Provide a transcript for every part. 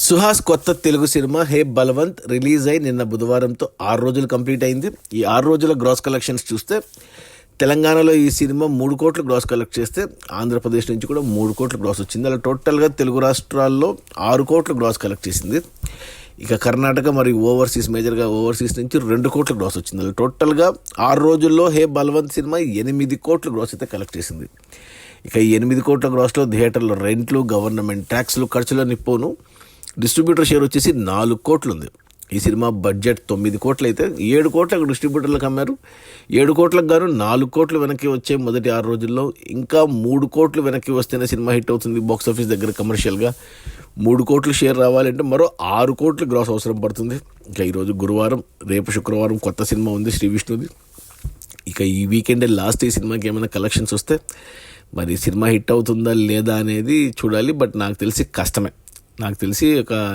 సుహాస్ కొత్త తెలుగు సినిమా హే బలవంత్ రిలీజ్ అయి నిన్న బుధవారంతో 6 రోజులు కంప్లీట్ అయింది. ఈ 6 రోజుల గ్రాస్ కలెక్షన్స్ చూస్తే తెలంగాణలో ఈ సినిమా 3 కోట్లు గ్రాస్ కలెక్ట్ చేస్తే ఆంధ్రప్రదేశ్ నుంచి కూడా 3 కోట్లు గ్రాస్ వచ్చింది. అలా టోటల్గా తెలుగు రాష్ట్రాల్లో 6 కోట్లు గ్రాస్ కలెక్ట్ చేసింది. ఇక కర్ణాటక మరియు మేజర్గా ఓవర్సీస్ నుంచి 2 కోట్ల గ్రాస్ వచ్చింది. అలా టోటల్గా 6 రోజుల్లో హే బలవంత్ సినిమా 8 కోట్ల గ్రాస్ అయితే కలెక్ట్ చేసింది. ఇక ఈ 8 కోట్ల గ్రాస్లో థియేటర్లో రెంట్లు, గవర్నమెంట్ ట్యాక్స్లు, ఖర్చులన్నీ పోను డిస్ట్రిబ్యూటర్ షేర్ వచ్చేసి 4 కోట్లు ఉంది. ఈ సినిమా బడ్జెట్ 9 కోట్లు అయితే 7 కోట్లకు డిస్ట్రిబ్యూటర్లకు అమ్మారు. 7 కోట్లకు గాను 4 కోట్లు వెనక్కి వచ్చే మొదటి 6 రోజుల్లో. ఇంకా 3 కోట్లు వెనక్కి వస్తేనే సినిమా హిట్ అవుతుంది. బాక్స్ ఆఫీస్ దగ్గర కమర్షియల్గా 3 కోట్లు షేర్ రావాలంటే మరో 6 కోట్లు గ్రాస్ అవసరం పడుతుంది. ఇంకా ఈరోజు గురువారం, రేపు శుక్రవారం కొత్త సినిమా ఉంది శ్రీ విష్ణుది. ఇక ఈ వీకెండే లాస్ట్ ఈ సినిమాకి ఏమైనా కలెక్షన్స్ వస్తే మరి సినిమా హిట్ అవుతుందా లేదా అనేది చూడాలి. బట్ నాకు తెలిసి కష్టమే. నాకు తెలిసి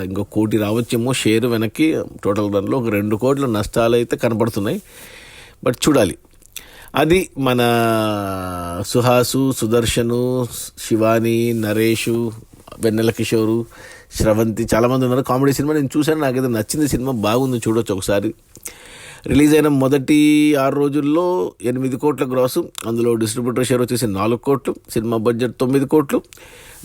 ఇంకో 1 కోటి రావచ్చేమో షేర్ వెనక్కి. టోటల్ దానిలో 2 కోట్ల నష్టాలు అయితే కనపడుతున్నాయి. బట్ చూడాలి. అది మన సుహాసు, సుదర్శను, శివాని, నరేషు, వెన్నెల కిషోరు, శ్రవంతి చాలామంది ఉన్నారు. కామెడీ సినిమా నేను చూశాను, నాకైతే నచ్చింది. సినిమా బాగుంది, చూడొచ్చు ఒకసారి. రిలీజ్ అయిన మొదటి 6 రోజుల్లో 8 కోట్ల గ్రాసు, అందులో డిస్ట్రిబ్యూటర్ షేర్ వచ్చేసి 4 కోట్లు. సినిమా బడ్జెట్ 9 కోట్లు.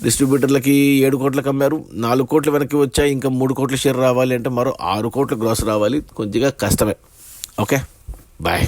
డిస్ట్రిబ్యూటర్లకి 7 కోట్లకు అమ్మారు. 4 కోట్లు వెనక్కి వచ్చాయి. ఇంకా 3 కోట్ల షేర్ రావాలి అంటే మరో 6 కోట్ల గ్రాస్ రావాలి. కొద్దిగా కష్టమే. Okay, bye.